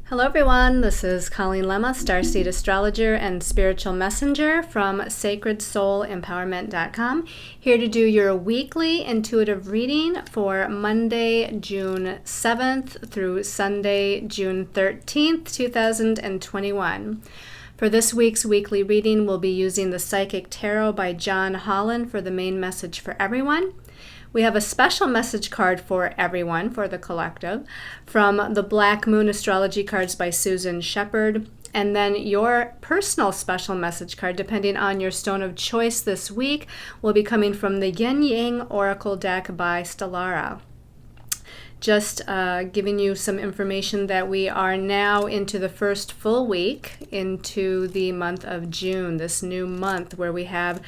Hello everyone, this is Colleen Lemma, Starseed Astrologer and Spiritual Messenger from SacredSoulEmpowerment.com, here to do your weekly intuitive reading for Monday, June 7th through Sunday, June 13th, 2021. For this week's weekly reading, we'll be using the Psychic Tarot by John Holland for the main message for everyone. We have a special message card for everyone, for the collective, from the Black Moon Astrology cards by Susan Shepard, and then your personal special message card, depending on your stone of choice this week, will be coming from the Yin Yang Oracle deck by Stellara. Just giving you some information that we are now into the first full week into the month of June, this new month where we have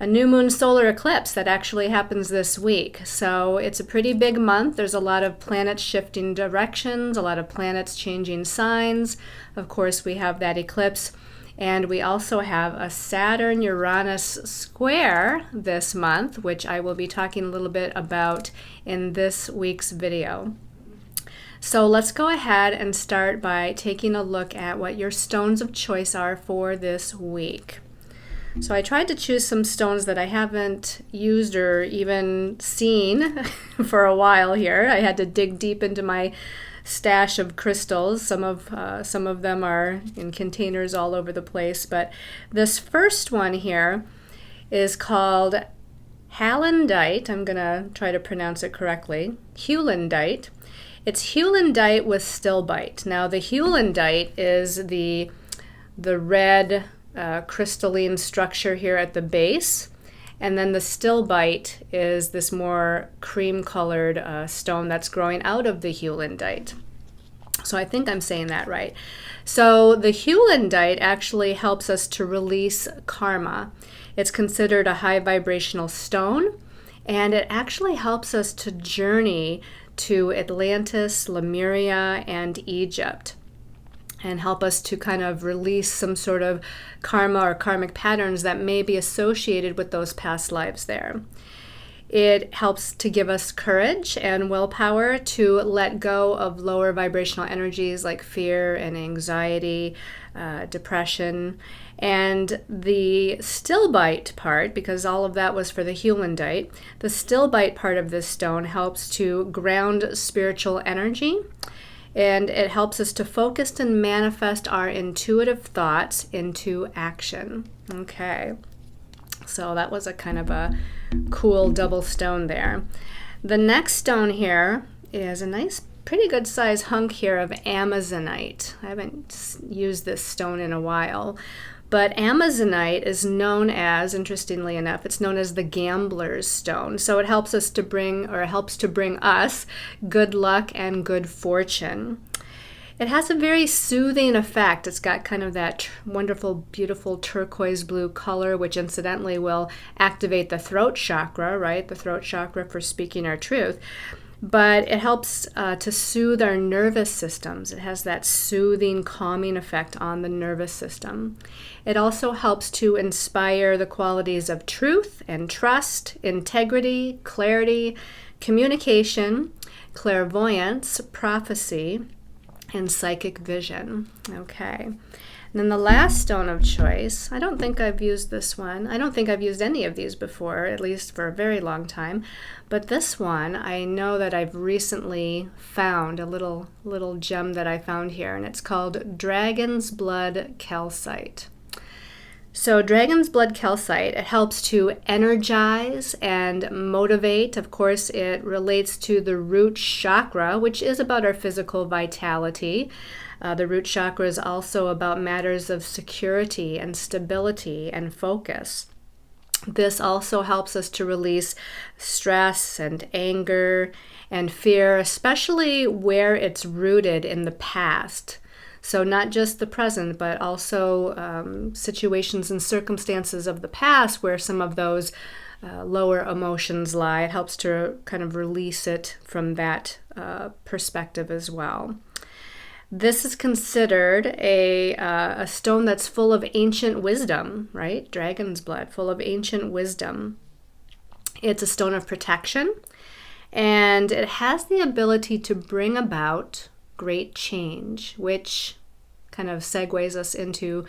a new Moon Solar Eclipse that actually happens this week. So it's a pretty big month. There's a lot of planets shifting directions, a lot of planets changing signs. Of course, we have that eclipse. And we also have a Saturn-Uranus square this month, which I will be talking a little bit about in this week's video. So let's go ahead and start by taking a look at what your stones of choice are for this week. So I tried to choose some stones that I haven't used or even seen for a while here. I had to dig deep into my stash of crystals. Some of them are in containers all over the place, but this first one here is called Hallandite. I'm going to try to pronounce it correctly. Hewlandite. It's Hewlandite with stilbite. Now the Hewlandite is the red crystalline structure here at the base, and then the stilbite is this more cream colored stone that's growing out of the Hewlandite. So I think I'm saying that right. So the Hewlandite actually helps us to release karma. It's considered a high vibrational stone, and it actually helps us to journey to Atlantis, Lemuria, and Egypt, and help us to kind of release some sort of karma or karmic patterns that may be associated with those past lives there. It helps to give us courage and willpower to let go of lower vibrational energies like fear and anxiety, depression. And the stilbite part, because all of that was for the Hewlandite, the stilbite part of this stone helps to ground spiritual energy. And it helps us to focus and manifest our intuitive thoughts into action. Okay, so that was a kind of a cool double stone there. The next stone here is a nice, pretty good size hunk here of Amazonite. I haven't used this stone in a while. But Amazonite is known as, interestingly enough, it's known as the gambler's stone. So it helps us to bring, or helps to bring us, good luck and good fortune. It has a very soothing effect. It's got kind of that wonderful, beautiful turquoise blue color, which incidentally will activate the throat chakra, right? The throat chakra for speaking our truth. But it helps to soothe our nervous systems. It has that soothing, calming effect on the nervous system. It also helps to inspire the qualities of truth and trust, integrity, clarity, communication, clairvoyance, prophecy, and psychic vision. Okay. And then the last stone of choice, I don't think I've used this one. I don't think I've used any of these before, at least for a very long time. But this one, I know that I've recently found a little gem that I found here, and it's called Dragon's Blood Calcite. So Dragon's Blood Calcite, it helps to energize and motivate. Of course, it relates to the root chakra, which is about our physical vitality. The root chakra is also about matters of security and stability and focus. This also helps us to release stress and anger and fear, especially where it's rooted in the past. So not just the present, but also situations and circumstances of the past where some of those lower emotions lie. It helps to kind of release it from that perspective as well. This is considered a stone that's full of ancient wisdom, right? Dragon's blood, full of ancient wisdom. It's a stone of protection, and it has the ability to bring about great change, which kind of segues us into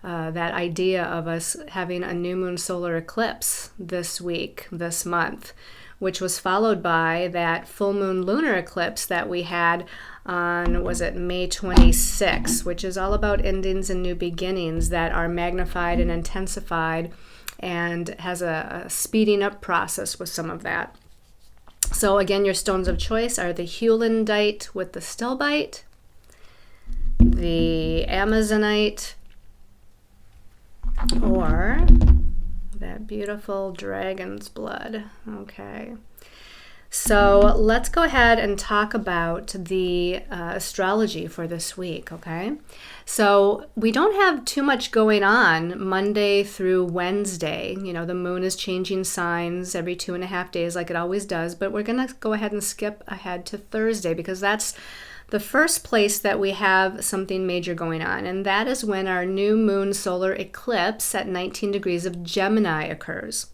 that idea of us having a new moon solar eclipse this week, this month, which was followed by that full moon lunar eclipse that we had on, was it May 26th, which is all about endings and new beginnings that are magnified and intensified, and has a speeding up process with some of that. So again, your stones of choice are the heulandite with the stilbite, the amazonite, or that beautiful dragon's blood. Okay. So let's go ahead and talk about the astrology for this week, okay? So we don't have too much going on Monday through Wednesday. You know, the moon is changing signs every 2.5 days like it always does, but we're going to go ahead and skip ahead to Thursday because that's the first place that we have something major going on, and that is when our new moon solar eclipse at 19 degrees of Gemini occurs.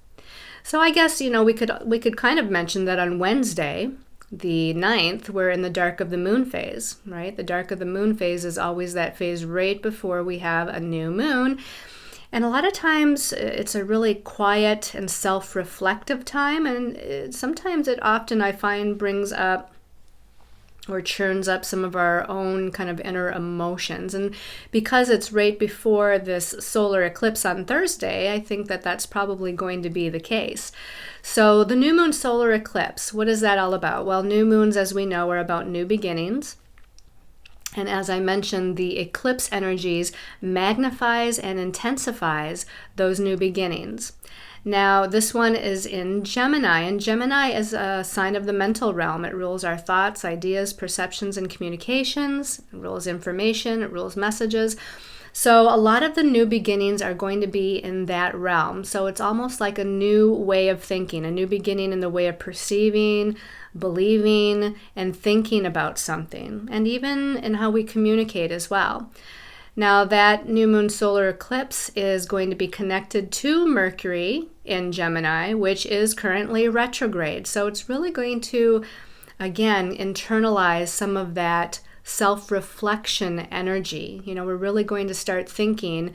So I guess, you know, we could kind of mention that on Wednesday, the 9th, we're in the dark of the moon phase, right? The dark of the moon phase is always that phase right before we have a new moon. And a lot of times it's a really quiet and self-reflective time, and sometimes it often, I find, brings up or churns up some of our own kind of inner emotions. And because it's right before this solar eclipse on Thursday, I think that that's probably going to be the case. So the new moon solar eclipse, what is that all about? Well, new moons, as we know, are about new beginnings. And as I mentioned, the eclipse energies magnifies and intensifies those new beginnings. Now, this one is in Gemini, and Gemini is a sign of the mental realm. It rules our thoughts, ideas, perceptions, and communications. It rules information. It rules messages. So a lot of the new beginnings are going to be in that realm. So it's almost like a new way of thinking, a new beginning in the way of perceiving, believing, and thinking about something, and even in how we communicate as well. Now, that new moon solar eclipse is going to be connected to Mercury in Gemini, which is currently retrograde. So it's really going to, again, internalize some of that self-reflection energy. You know, we're really going to start thinking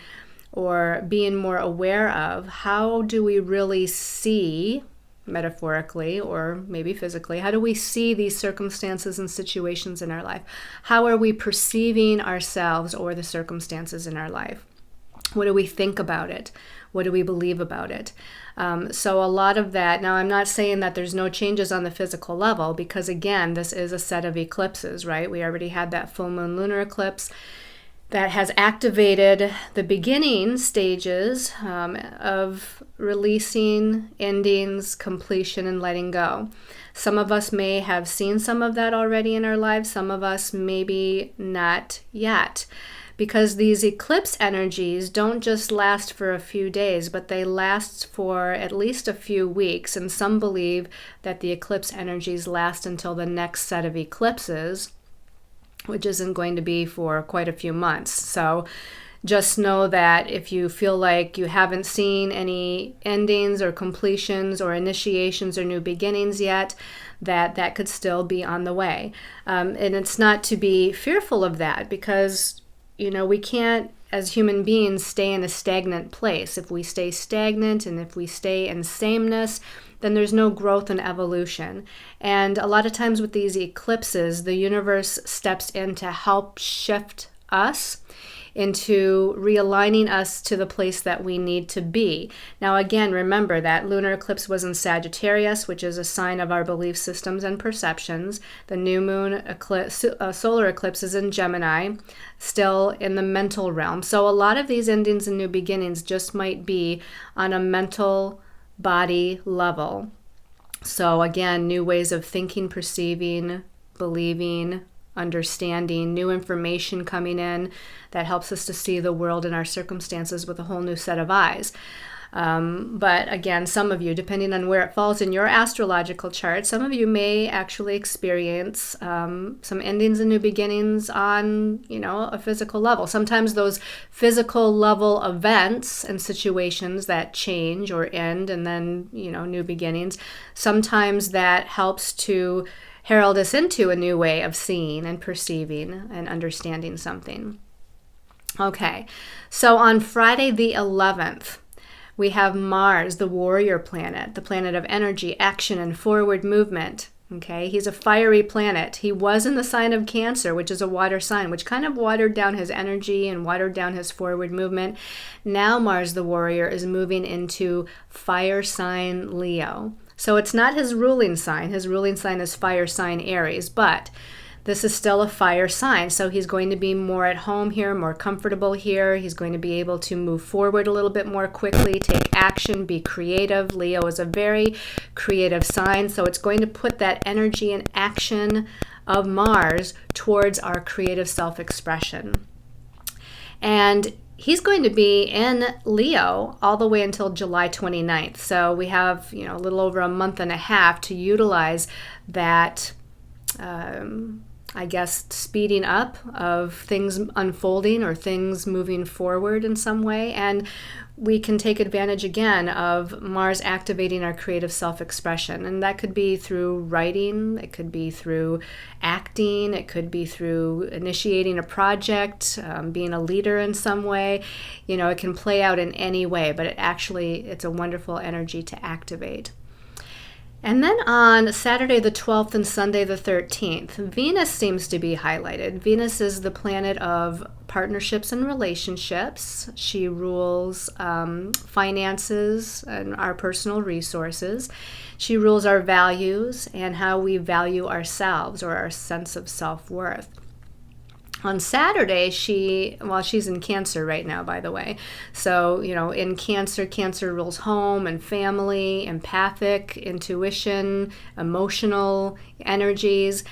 or being more aware of how do we really see, metaphorically or maybe physically, how do we see these circumstances and situations in our life? How are we perceiving ourselves or the circumstances in our life? What do we think about it? What do we believe about it? So a lot of that, now I'm not saying that there's no changes on the physical level, because again, this is a set of eclipses, right? We already had that full moon lunar eclipse that has activated the beginning stages of releasing, endings, completion, and letting go. Some of us may have seen some of that already in our lives. Some of us maybe not yet. Because these eclipse energies don't just last for a few days, but they last for at least a few weeks. And some believe that the eclipse energies last until the next set of eclipses, which isn't going to be for quite a few months. So just know that if you feel like you haven't seen any endings or completions or initiations or new beginnings yet, that could still be on the way. And it's not to be fearful of that, because, you know, we can't, as human beings, stay in a stagnant place. If we stay stagnant and if we stay in sameness, then there's no growth and evolution. And a lot of times with these eclipses, the universe steps in to help shift us into realigning us to the place that we need to be. Now, again, remember that lunar eclipse was in Sagittarius, which is a sign of our belief systems and perceptions. The new moon eclipse, solar eclipse is in Gemini, still in the mental realm. So a lot of these endings and new beginnings just might be on a mental body level. So again, new ways of thinking, perceiving, believing, understanding, new information coming in that helps us to see the world and our circumstances with a whole new set of eyes. But again, some of you, depending on where it falls in your astrological chart, some of you may actually experience some endings and new beginnings on, you know, a physical level. Sometimes those physical level events and situations that change or end and then, you know, new beginnings, sometimes that helps to herald us into a new way of seeing and perceiving and understanding something. Okay, so on Friday the 11th, we have Mars, the warrior planet, the planet of energy, action, and forward movement. Okay, he's a fiery planet. He was in the sign of Cancer, which is a water sign, which kind of watered down his energy and watered down his forward movement. Now Mars, the warrior, is moving into fire sign Leo. So it's not his ruling sign. His ruling sign is fire sign Aries, but this is still a fire sign. So he's going to be more at home here, more comfortable here. He's going to be able to move forward a little bit more quickly, take action, be creative. Leo is a very creative sign. So it's going to put that energy and action of Mars towards our creative self-expression. And he's going to be in Leo all the way until July 29th. So we have, a little over a month and a half to utilize that, speeding up of things unfolding or things moving forward in some way. And we can take advantage again of Mars activating our creative self-expression. And that could be through writing, it could be through acting, it could be through initiating a project, being a leader in some way. It can play out in any way, but it's a wonderful energy to activate. And then on Saturday the 12th and Sunday the 13th, Venus seems to be highlighted. Venus is the planet of partnerships and relationships. She rules finances and our personal resources. She rules our values and how we value ourselves or our sense of self-worth. On Saturday, she's in Cancer right now, by the way. So, in Cancer rules home and family, empathic, intuition, emotional energies.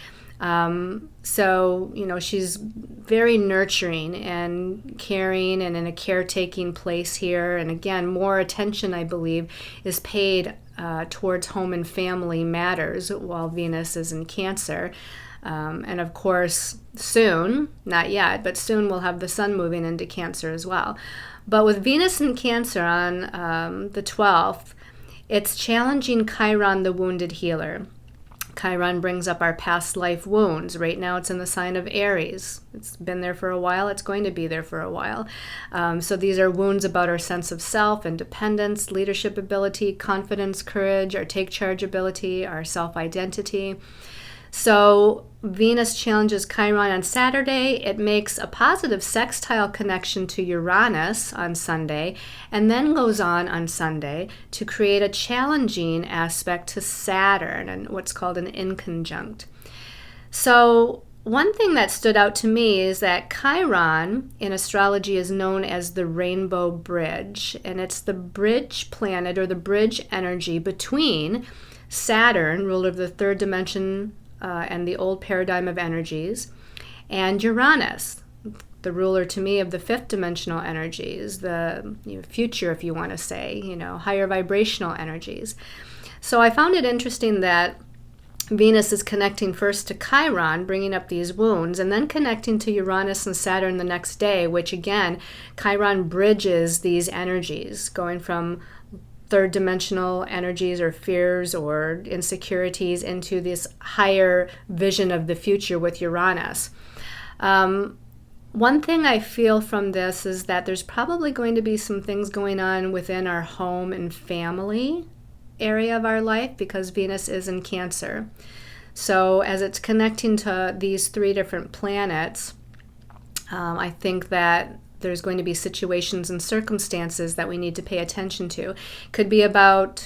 She's very nurturing and caring and in a caretaking place here. And again, more attention, I believe, is paid towards home and family matters while Venus is in Cancer. And of course, soon, not yet, but soon we'll have the sun moving into Cancer as well. But with Venus in Cancer on the 12th, it's challenging Chiron, the wounded healer. Chiron brings up our past life wounds. Right now it's in the sign of Aries. It's been there for a while. It's going to be there for a while. So these are wounds about our sense of self, independence, leadership ability, confidence, courage, our take charge ability, our self-identity. So Venus challenges Chiron on Saturday. It makes a positive sextile connection to Uranus on Sunday, and then goes on Sunday to create a challenging aspect to Saturn and what's called an inconjunct. So one thing that stood out to me is that Chiron in astrology is known as the rainbow bridge, and it's the bridge planet or the bridge energy between Saturn, ruler of the third dimension, and the old paradigm of energies, and Uranus, the ruler to me of the fifth dimensional energies, the future, if you want to say, higher vibrational energies. So I found it interesting that Venus is connecting first to Chiron, bringing up these wounds, and then connecting to Uranus and Saturn the next day, which again, Chiron bridges these energies, going from third dimensional energies or fears or insecurities into this higher vision of the future with Uranus. One thing I feel from this is that there's probably going to be some things going on within our home and family area of our life because Venus is in Cancer. So as it's connecting to these three different planets, I think that there's going to be situations and circumstances that we need to pay attention to. Could be about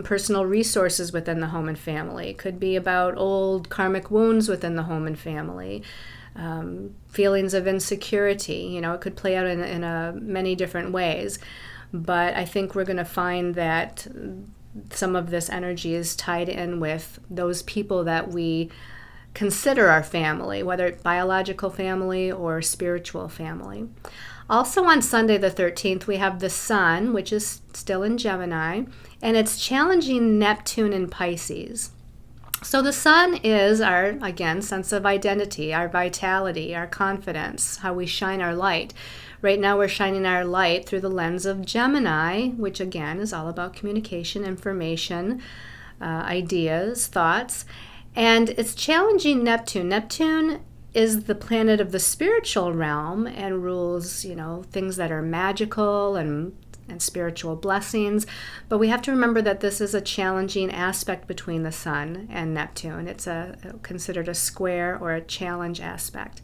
personal resources within the home and family. Could be about old karmic wounds within the home and family. Feelings of insecurity. It could play out in many different ways. But I think we're going to find that some of this energy is tied in with those people that we consider our family, whether it's biological family or spiritual family. Also on Sunday the 13th, we have the sun, which is still in Gemini, and it's challenging Neptune in Pisces. So the sun is our, again, sense of identity, our vitality, our confidence, how we shine our light. Right now we're shining our light through the lens of Gemini, which again is all about communication, information, ideas, thoughts. And it's challenging Neptune. Neptune is the planet of the spiritual realm and rules, things that are magical and spiritual blessings. But we have to remember that this is a challenging aspect between the Sun and Neptune. It's considered a square or a challenge aspect.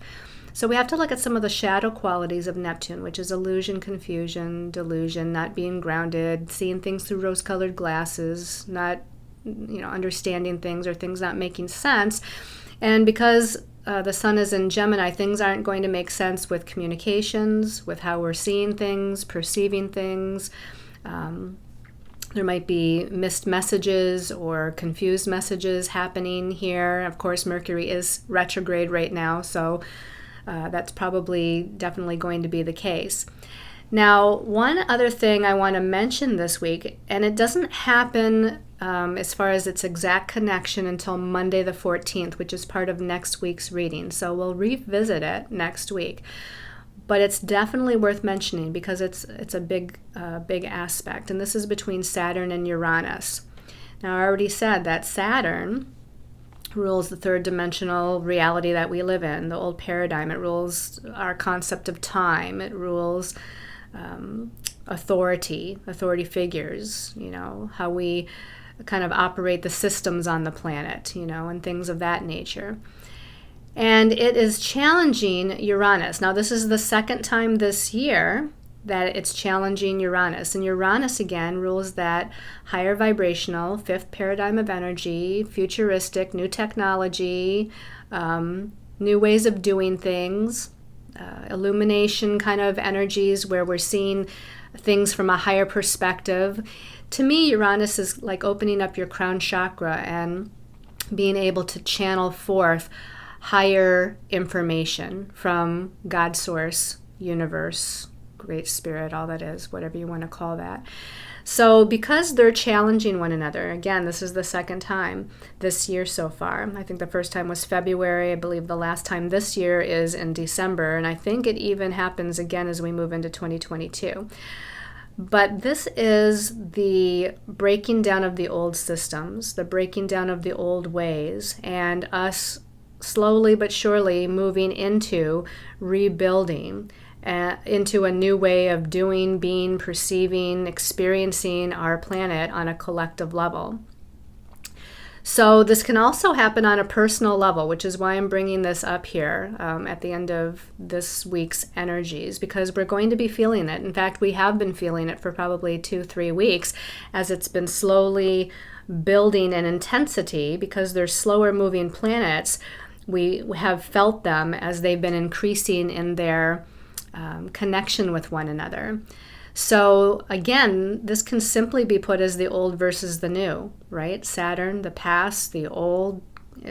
So we have to look at some of the shadow qualities of Neptune, which is illusion, confusion, delusion, not being grounded, seeing things through rose-colored glasses, not understanding things or things not making sense. And because the Sun is in Gemini, things aren't going to make sense with communications, with how we're seeing things, perceiving things. There might be missed messages or confused messages happening here. Of course, Mercury is retrograde right now, so that's probably definitely going to be the case. Now, one other thing I want to mention this week, and it doesn't happen as far as its exact connection until Monday the 14th, which is part of next week's reading. So we'll revisit it next week. But it's definitely worth mentioning because it's a big aspect. And this is between Saturn and Uranus. Now, I already said that Saturn rules the third dimensional reality that we live in, the old paradigm. It rules our concept of time. It rules authority figures, how we kind of operate the systems on the planet, and things of that nature. And it is challenging Uranus. Now, this is the second time this year that it's challenging Uranus. And Uranus, again, rules that higher vibrational, fifth paradigm of energy, futuristic, new technology, new ways of doing things, illumination kind of energies where we're seeing things from a higher perspective. To me, Uranus is like opening up your crown chakra and being able to channel forth higher information from God source, universe, great spirit, all that is, whatever you want to call that. So because they're challenging one another, again, this is the second time this year so far. I think the first time was February. I believe the last time this year is in December, and I think it even happens again as we move into 2022. But this is the breaking down of the old systems, the breaking down of the old ways, and us slowly but surely moving into rebuilding, into a new way of doing, being, perceiving, experiencing our planet on a collective level. So this can also happen on a personal level, which is why I'm bringing this up here at the end of this week's energies, because we're going to be feeling it. In fact, we have been feeling it for probably 2-3 weeks as it's been slowly building in intensity. Because they're slower moving planets, we have felt them as they've been increasing in their connection with one another. So again, this can simply be put as the old versus the new, right? Saturn, the past, the old.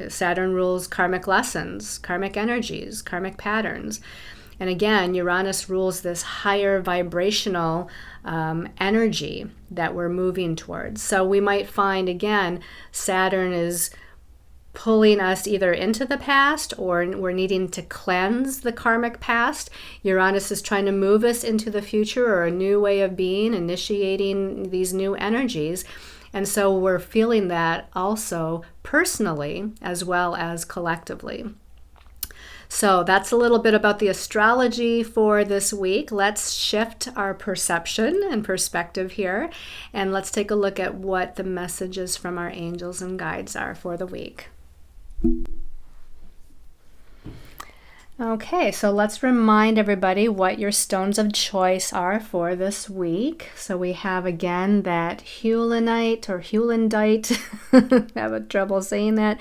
Saturn rules karmic lessons, karmic energies, karmic patterns. And again, Uranus rules this higher vibrational energy that we're moving towards. So we might find, again, Saturn is pulling us either into the past or we're needing to cleanse the karmic past. Uranus is trying to move us into the future or a new way of being, initiating these new energies. And so we're feeling that also personally as well as collectively. So that's a little bit about the astrology for this week. Let's shift our perception and perspective here, and let's take a look at what the messages from our angels and guides are for the week. Okay, so let's remind everybody what your stones of choice are for this week. So we have again that Hewlinite or Hewlandite, I have trouble saying that,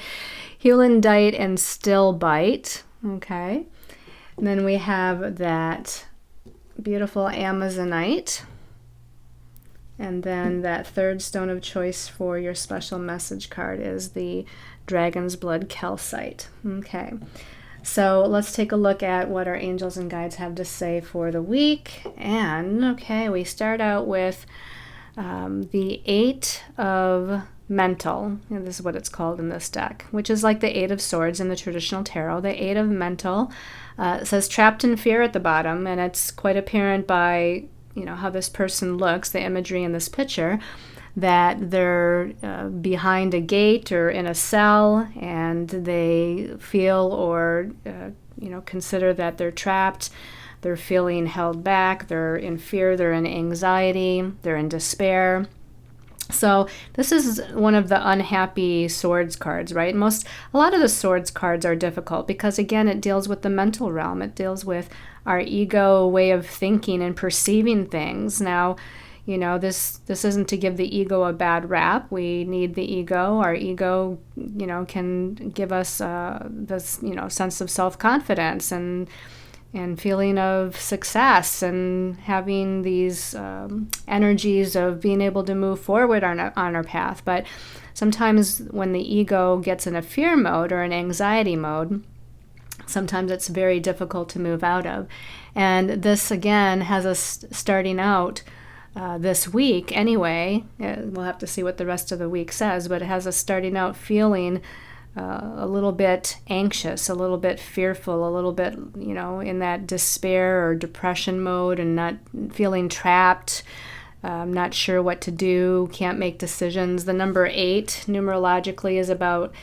Hewlandite and Stillbite. Okay, and then we have that beautiful Amazonite, and then that third stone of choice for your special message card is the Dragon's Blood Calcite. Okay, so let's take a look at what our angels and guides have to say for the week. And okay, we start out with the Eight of Mental, and this is what it's called in this deck, which is like the Eight of Swords in the traditional tarot. The Eight of Mental says trapped in fear at the bottom, and it's quite apparent by how this person looks, the imagery in this picture, that they're behind a gate or in a cell, and they feel or consider that they're trapped. They're feeling held back. They're in fear. They're in anxiety. They're in despair. So this is one of the unhappy swords cards, right? A lot of the swords cards are difficult because, again, it deals with the mental realm. It deals with our ego way of thinking and perceiving things. Now, this isn't to give the ego a bad rap. We need the ego. Our ego, can give us this, sense of self-confidence and feeling of success and having these energies of being able to move forward on our path. But sometimes when the ego gets in a fear mode or an anxiety mode, sometimes it's very difficult to move out of. And this, again, has us starting out this week anyway. We'll have to see what the rest of the week says, but it has us starting out feeling a little bit anxious, a little bit fearful, a little bit, in that despair or depression mode, and not feeling trapped, not sure what to do, can't make decisions. The number 8 numerologically is about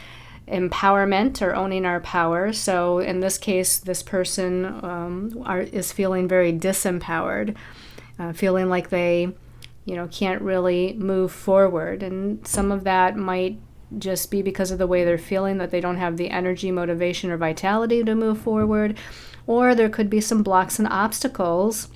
empowerment or owning our power. So in this case, this person is feeling very disempowered, feeling like they, can't really move forward. And some of that might just be because of the way they're feeling, that they don't have the energy, motivation, or vitality to move forward. Or there could be some blocks and obstacles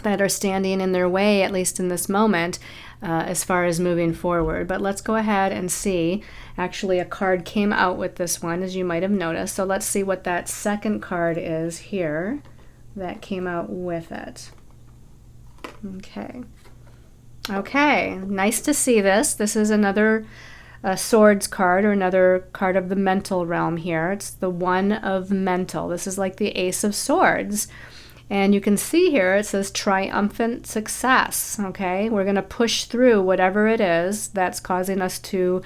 that are standing in their way, at least in this moment, as far as moving forward. But let's go ahead and see. Actually, a card came out with this one, as you might have noticed. So let's see what that second card is here that came out with it. Okay, nice to see this. This is another swords card, or another card of the mental realm here. It's the one of mental. This is like the Ace of Swords. And you can see here it says triumphant success. Okay, we're going to push through whatever it is that's causing us to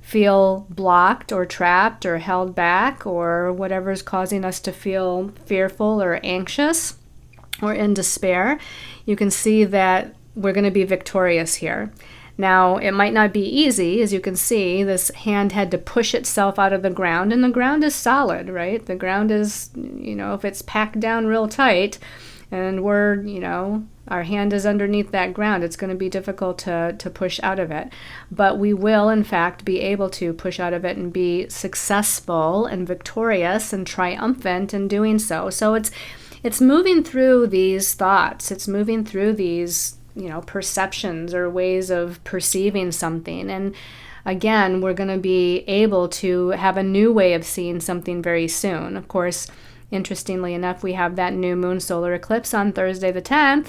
feel blocked or trapped or held back, or whatever is causing us to feel fearful or anxious or in despair. You can see that we're going to be victorious here. Now, it might not be easy. As you can see, this hand had to push itself out of the ground, and the ground is solid, right? The ground is, if it's packed down real tight and our hand is underneath that ground, it's going to be difficult to push out of it. But we will, in fact, be able to push out of it and be successful and victorious and triumphant in doing so. So it's moving through these thoughts. It's moving through these perceptions or ways of perceiving something. And again, we're going to be able to have a new way of seeing something very soon. Of course, interestingly enough, we have that new Moon Solar Eclipse on Thursday the 10th.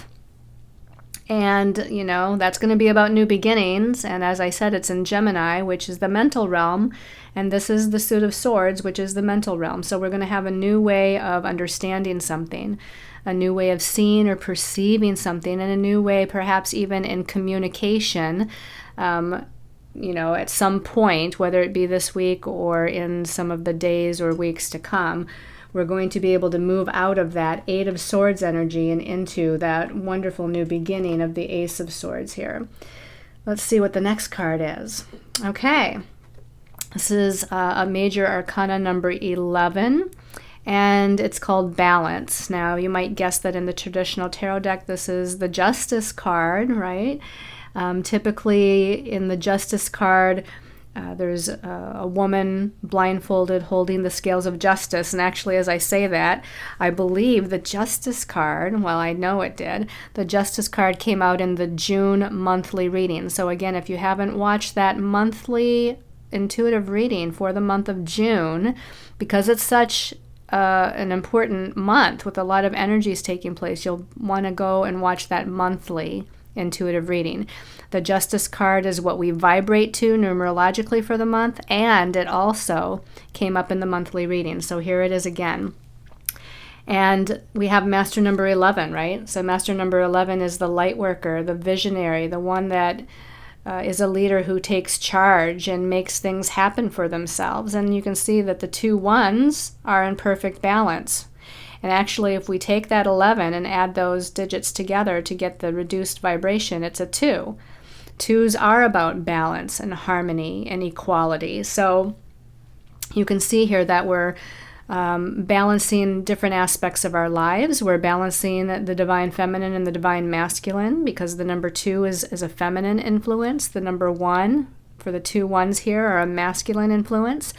And, that's going to be about new beginnings. And as I said, it's in Gemini, which is the mental realm. And this is the Suit of Swords, which is the mental realm. So we're going to have a new way of understanding something, a new way of seeing or perceiving something, and a new way perhaps even in communication, at some point, whether it be this week or in some of the days or weeks to come. We're going to be able to move out of that 8 of Swords energy and into that wonderful new beginning of the Ace of Swords here. Let's see what the next card is. Okay, this is a major arcana number 11. And it's called Balance. Now, you might guess that in the traditional tarot deck, this is the Justice card, right? Typically, in the Justice card, there's a woman blindfolded holding the scales of justice. And actually, as I say that, I believe the Justice card, well, I know it did, the Justice card came out in the June monthly reading. So again, if you haven't watched that monthly intuitive reading for the month of June, because it's such an important month with a lot of energies taking place, you'll want to go and watch that monthly intuitive reading. The Justice card is what we vibrate to numerologically for the month, and it also came up in the monthly reading. So here it is again. And we have Master number 11, right? So Master number 11 is the light worker, the visionary, the one that is a leader who takes charge and makes things happen for themselves. And you can see that the 2 ones are in perfect balance. And actually, if we take that 11 and add those digits together to get the reduced vibration, it's a 2. twos are about balance and harmony and equality. So you can see here that we're balancing different aspects of our lives. We're balancing the divine feminine and the divine masculine, because the number 2 is a feminine influence. The number 1 for the 2 ones here are a masculine influence.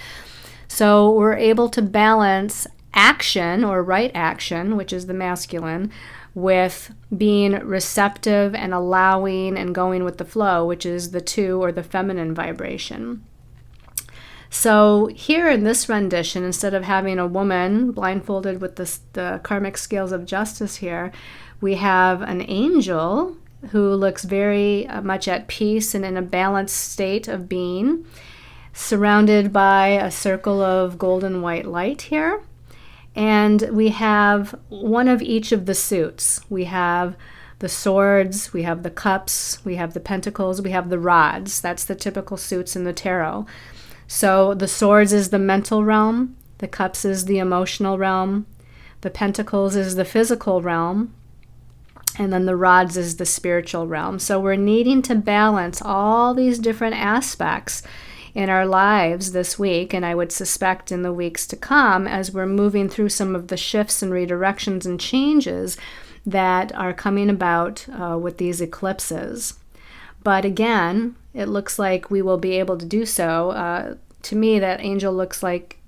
So we're able to balance action or right action, which is the masculine, with being receptive and allowing and going with the flow, which is the 2 or the feminine vibration. So here in this rendition, instead of having a woman blindfolded with the karmic scales of justice here, we have an angel who looks very much at peace and in a balanced state of being, surrounded by a circle of golden white light here. And we have one of each of the suits. We have the swords, we have the cups, we have the pentacles, we have the rods. That's the typical suits in the tarot. So the swords is the mental realm, the cups is the emotional realm, the pentacles is the physical realm, and then the rods is the spiritual realm. So we're needing to balance all these different aspects in our lives this week, and I would suspect in the weeks to come, as we're moving through some of the shifts and redirections and changes that are coming about with these eclipses. But again, it looks like we will be able to do so. To me, that angel looks like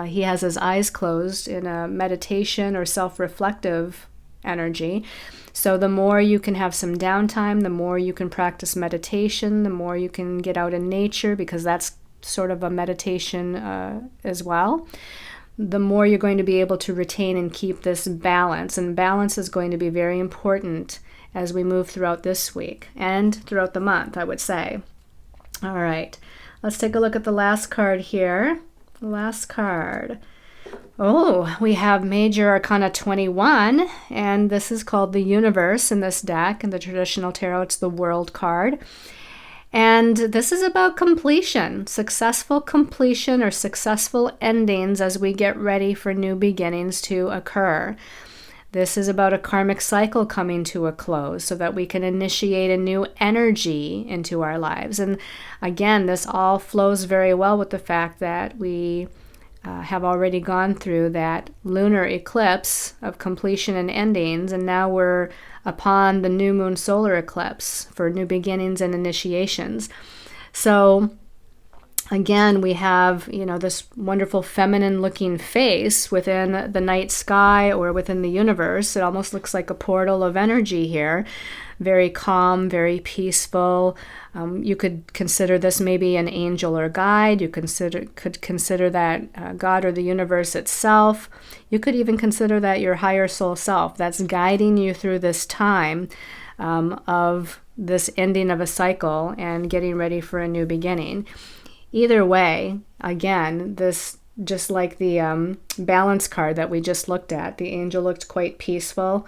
he has his eyes closed in a meditation or self-reflective energy. So the more you can have some downtime, the more you can practice meditation, the more you can get out in nature, because that's sort of a meditation as well, the more you're going to be able to retain and keep this balance. And balance is going to be very important as we move throughout this week and throughout the month, I would say. All right, let's take a look at the last card here. The last card. Oh, we have Major Arcana 21, and this is called the Universe in this deck. In the traditional tarot, it's the World card. And this is about completion, successful completion or successful endings as we get ready for new beginnings to occur. This is about a karmic cycle coming to a close so that we can initiate a new energy into our lives. And again, this all flows very well with the fact that we have already gone through that lunar eclipse of completion and endings, and now we're upon the new Moon Solar Eclipse for new beginnings and initiations. So again, we have, this wonderful feminine-looking face within the night sky or within the universe. It almost looks like a portal of energy here. Very calm, very peaceful. You could consider this maybe an angel or guide. You could consider that God or the universe itself. You could even consider that your higher soul self that's guiding you through this time of this ending of a cycle and getting ready for a new beginning. Either way, again, this, just like the balance card that we just looked at, the angel looked quite peaceful.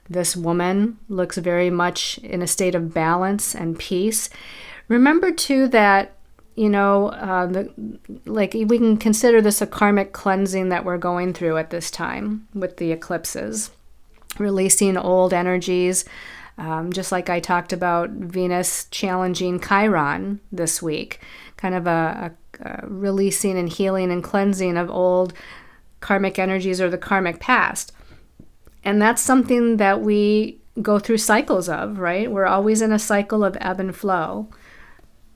This woman looks very much in a state of balance and peace. Remember, too, that, we can consider this a karmic cleansing that we're going through at this time with the eclipses, releasing old energies, just like I talked about Venus challenging Chiron this week, kind of a releasing and healing and cleansing of old karmic energies or the karmic past. And that's something that we go through cycles of, right? We're always in a cycle of ebb and flow.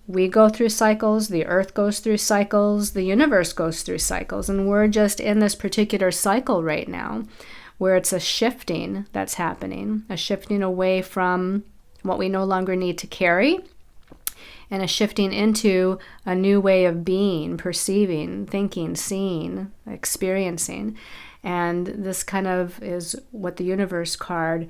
We go through cycles, the earth goes through cycles, the universe goes through cycles, and we're just in this particular cycle right now where it's a shifting that's happening, a shifting away from what we no longer need to carry, and a shifting into a new way of being, perceiving, thinking, seeing, experiencing. And this kind of is what the Universe card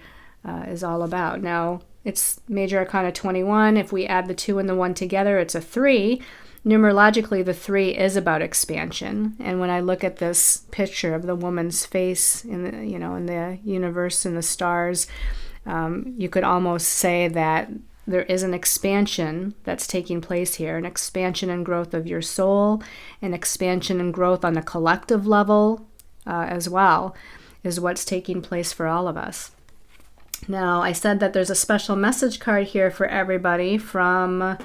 is all about. Now, it's Major Arcana 21. If we add the 2 and the 1 together, it's a 3. Numerologically, the 3 is about expansion. And when I look at this picture of the woman's face in the, in the universe and the stars, you could almost say that there is an expansion that's taking place here, an expansion and growth of your soul, an expansion and growth on a collective level as well, is what's taking place for all of us. Now, I said that there's a special message card here for everybody from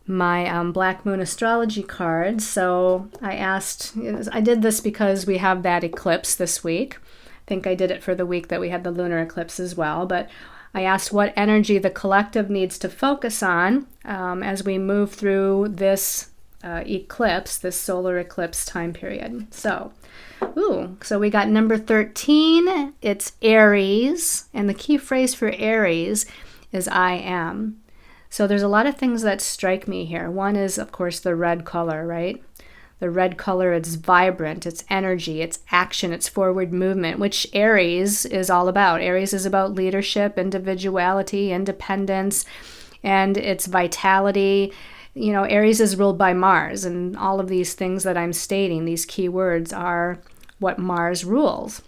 my Black Moon astrology card. So I did this because we have that eclipse this week. I think I did it for the week that we had the lunar eclipse as well. But I asked what energy the collective needs to focus on as we move through this eclipse, this solar eclipse time period. So we got number 13. It's Aries. And the key phrase for Aries is I am. So there's a lot of things that strike me here. One is, of course, the red color, right? The red color, it's vibrant, it's energy, it's action, it's forward movement, which Aries is all about. Aries is about leadership, individuality, independence, and its vitality. You know, Aries is ruled by Mars, and all of these things that I'm stating, these key words, are what Mars rules.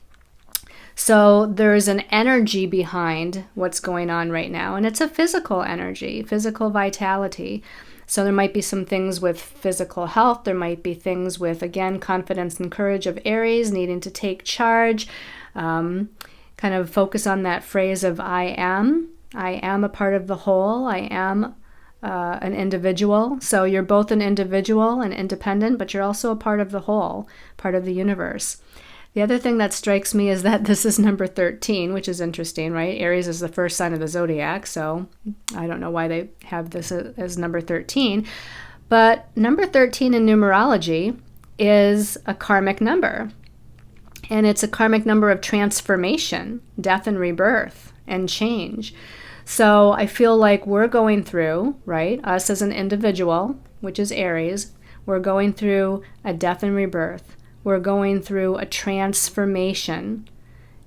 So there's an energy behind what's going on right now, and it's a physical energy, physical vitality. So there might be some things with physical health. There might be things with, again, confidence and courage of Aries, needing to take charge, kind of focus on that phrase of I am. I am a part of the whole. I am an individual. So you're both an individual and independent, but you're also a part of the whole, part of the universe. The other thing that strikes me is that this is number 13, which is interesting, right? Aries is the first sign of the zodiac, so I don't know why they have this as number 13. But number 13 in numerology is a karmic number. And it's a karmic number of transformation, death and rebirth, and change. So I feel like we're going through, right, us as an individual, which is Aries, we're going through a death and rebirth. We're going through a transformation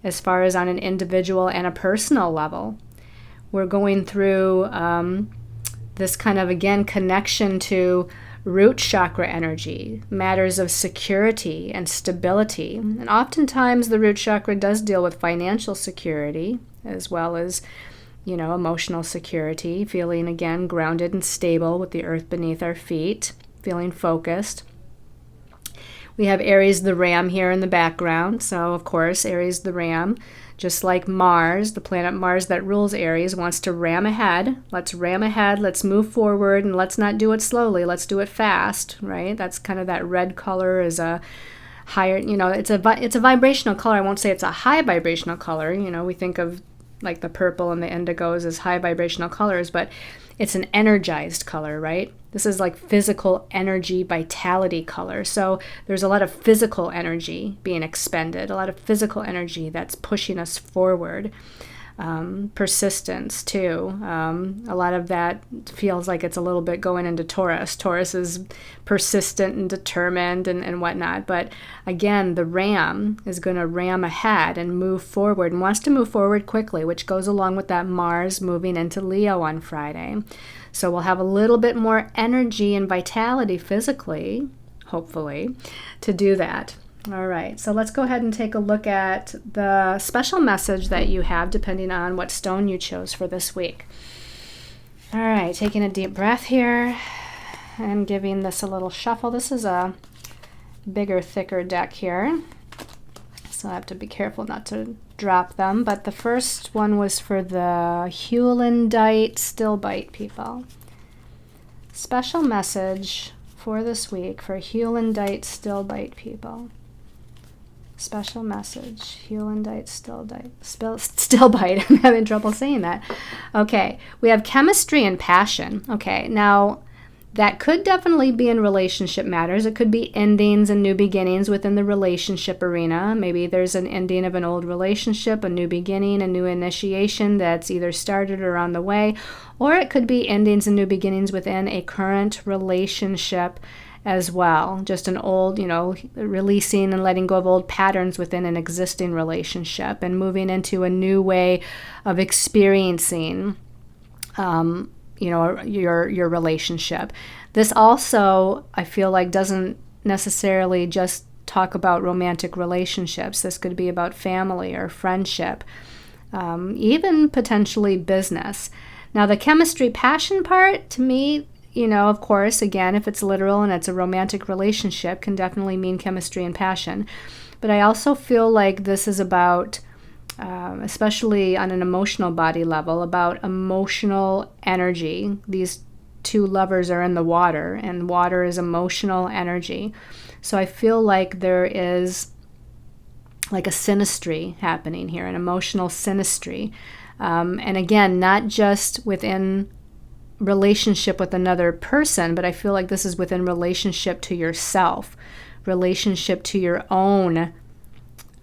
as far as on an individual and a personal level. We're going through this kind of, again, connection to root chakra energy, matters of security and stability. And oftentimes the root chakra does deal with financial security as well as, you know, emotional security, feeling, again, grounded and stable with the earth beneath our feet, feeling focused. We have Aries the ram here in the background. So, of course, Aries the ram, just like Mars, the planet Mars that rules Aries, wants to ram ahead. Let's ram ahead. Let's move forward, and let's not do it slowly. Let's do it fast, right? That's kind of that red color is a higher, you know, it's a vibrational color. I won't say it's a high vibrational color. You know, we think of like the purple and the indigos as high vibrational colors, but it's an energized color, right? This is like physical energy, vitality color. So there's a lot of physical energy being expended, a lot of physical energy that's pushing us forward. Persistence, too. A lot of that feels like it's a little bit going into Taurus. Taurus is persistent and determined and whatnot. But again, the ram is going to ram ahead and move forward and wants to move forward quickly, which goes along with that Mars moving into Leo on Friday. So we'll have a little bit more energy and vitality physically, hopefully, to do that. All right, so let's go ahead and take a look at the special message that you have depending on what stone you chose for this week. All right, taking a deep breath here and giving this a little shuffle. This is a bigger, thicker deck here, so I have to be careful not to drop them. But the first one was for the Hewlandite Stillbite people. Special message for this week for Hewlandite Stillbite people. Special message, Hewlandite Stillbite. I'm having trouble saying that. Okay, we have chemistry and passion. Okay, now that could definitely be in relationship matters. It could be endings and new beginnings within the relationship arena. Maybe there's an ending of an old relationship, a new beginning, a new initiation that's either started or on the way. Or it could be endings and new beginnings within a current relationship as well. Just an old, releasing and letting go of old patterns within an existing relationship and moving into a new way of experiencing, your relationship. This also, I feel like, doesn't necessarily just talk about romantic relationships. This could be about family or friendship, even potentially business. Now, the chemistry passion part, to me, of course, again, if it's literal and it's a romantic relationship, can definitely mean chemistry and passion. But I also feel like this is about especially on an emotional body level, about emotional energy. These two lovers are in the water, and water is emotional energy. So I feel like there is like a synastry happening here, an emotional synastry. And again, not just within relationship with another person, but I feel like this is within relationship to yourself, relationship to your own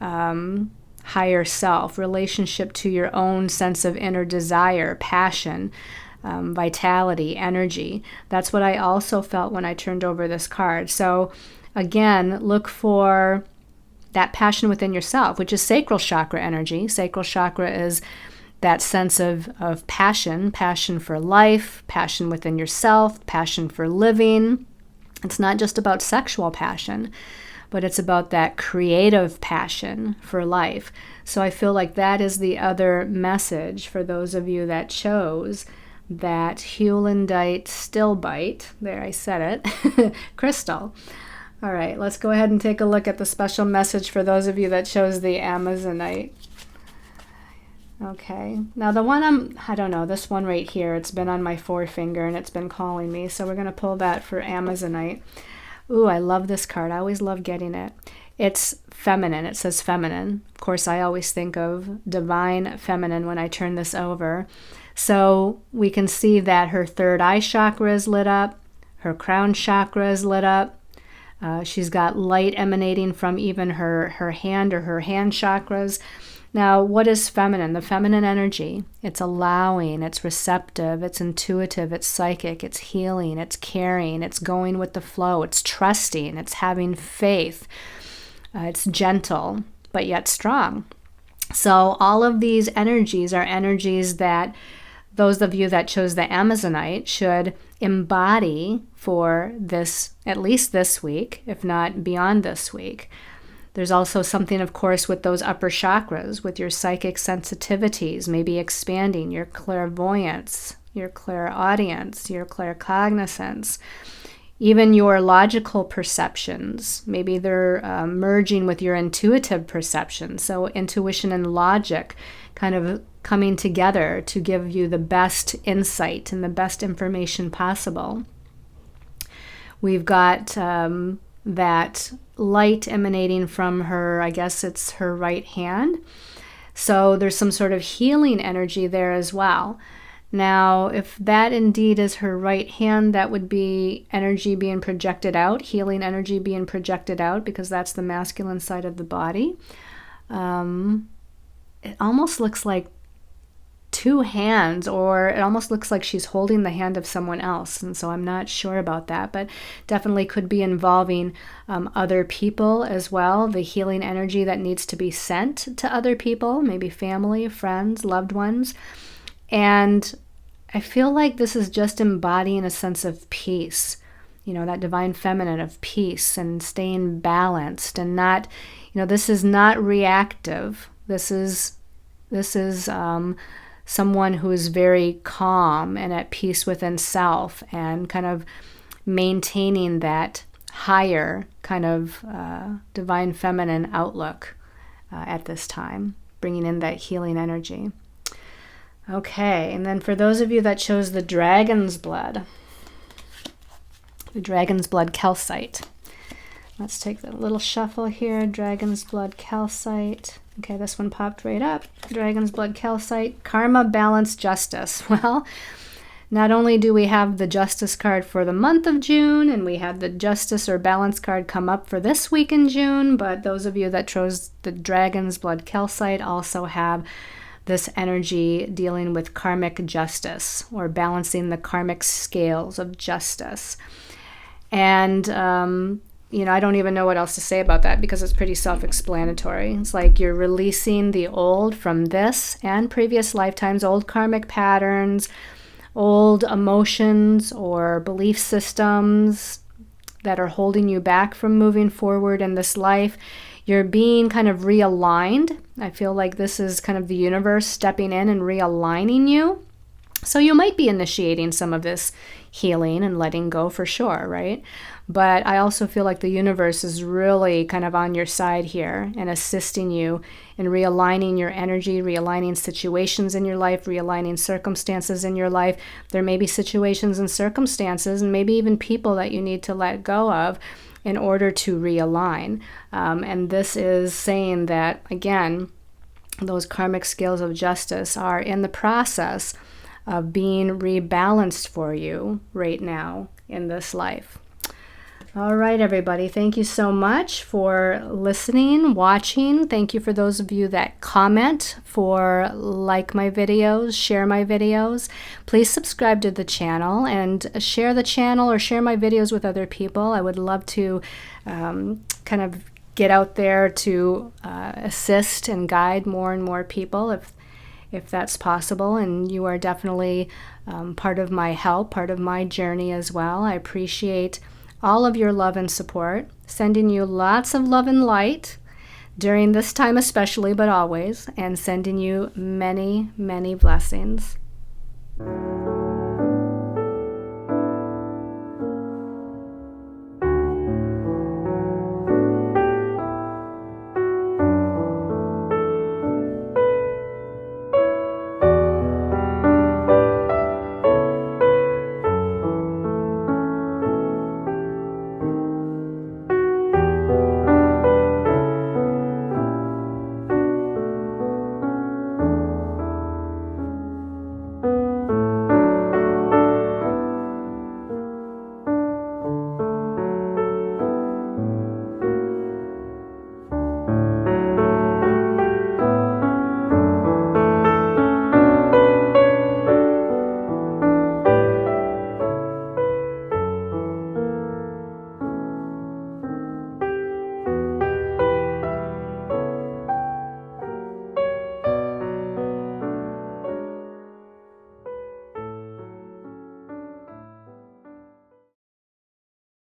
higher self, relationship to your own sense of inner desire, passion, vitality, energy. That's what I also felt when I turned over this card. So again, look for that passion within yourself, which is sacral chakra energy. Sacral chakra is that sense of passion for life, passion within yourself, passion for living. It's not just about sexual passion, but it's about that creative passion for life. So I feel like that is the other message for those of you that chose that Hewlandite Stillbite, there I said it, crystal. All right, let's go ahead and take a look at the special message for those of you that chose the Amazonite. Okay, now the one I don't know, this one right here, it's been on my forefinger and it's been calling me, so we're going to pull that for Amazonite. Ooh, I love this card. I always love getting it. It's feminine. It says feminine. Of course, I always think of divine feminine when I turn this over. So we can see that her third eye chakra is lit up. Her crown chakra is lit up. She's got light emanating from even her hand or her hand chakras. Now, what is feminine? The feminine energy, it's allowing, it's receptive, it's intuitive, it's psychic, it's healing, it's caring, it's going with the flow, it's trusting, it's having faith, it's gentle, but yet strong. So all of these energies are energies that those of you that chose the Amazonite should embody for this, at least this week, if not beyond this week. There's also something, of course, with those upper chakras, with your psychic sensitivities, maybe expanding your clairvoyance, your clairaudience, your claircognizance, even your logical perceptions. Maybe they're merging with your intuitive perception. So intuition and logic kind of coming together to give you the best insight and the best information possible. We've got that light emanating from her, I guess it's her right hand. So there's some sort of healing energy there as well. Now, if that indeed is her right hand, that would be energy being projected out, healing energy being projected out, because that's the masculine side of the body. It almost looks like two hands, or it almost looks like she's holding the hand of someone else. And so I'm not sure about that, but definitely could be involving other people as well. The healing energy that needs to be sent to other people, maybe family, friends, loved ones. And I feel like this is just embodying a sense of peace, you know, that divine feminine of peace and staying balanced and not, you know, this is not reactive. This is someone who is very calm and at peace within self and kind of maintaining that higher kind of divine feminine outlook at this time, bringing in that healing energy. Okay, and then for those of you that chose the dragon's blood calcite. Let's take the little shuffle here. Dragon's blood calcite. Okay, this one popped right up. Dragon's blood calcite. Karma, balance, justice. Well, not only do we have the justice card for the month of June, and we have the justice or balance card come up for this week in June, but those of you that chose the dragon's blood calcite also have this energy dealing with karmic justice, or balancing the karmic scales of justice. And you know, I don't even know what else to say about that because it's pretty self-explanatory. It's like you're releasing the old from this and previous lifetimes, old karmic patterns, old emotions or belief systems that are holding you back from moving forward in this life. You're being kind of realigned. I feel like this is kind of the universe stepping in and realigning you So you might be initiating some of this healing and letting go for sure, right? But I also feel like the universe is really kind of on your side here and assisting you in realigning your energy, realigning situations in your life, realigning circumstances in your life. There may be situations and circumstances and maybe even people that you need to let go of in order to realign. And this is saying that, again, those karmic scales of justice are in the process of being rebalanced for you right now in this life. All right, everybody. Thank you so much for listening, watching. Thank you for those of you that comment, for like my videos, share my videos. Please subscribe to the channel and share the channel or share my videos with other people. I would love to kind of get out there to assist and guide more and more people if that's possible. And you are definitely part of my help, part of my journey as well. I appreciate all of your love and support, sending you lots of love and light during this time especially, but always, and sending you many, many blessings.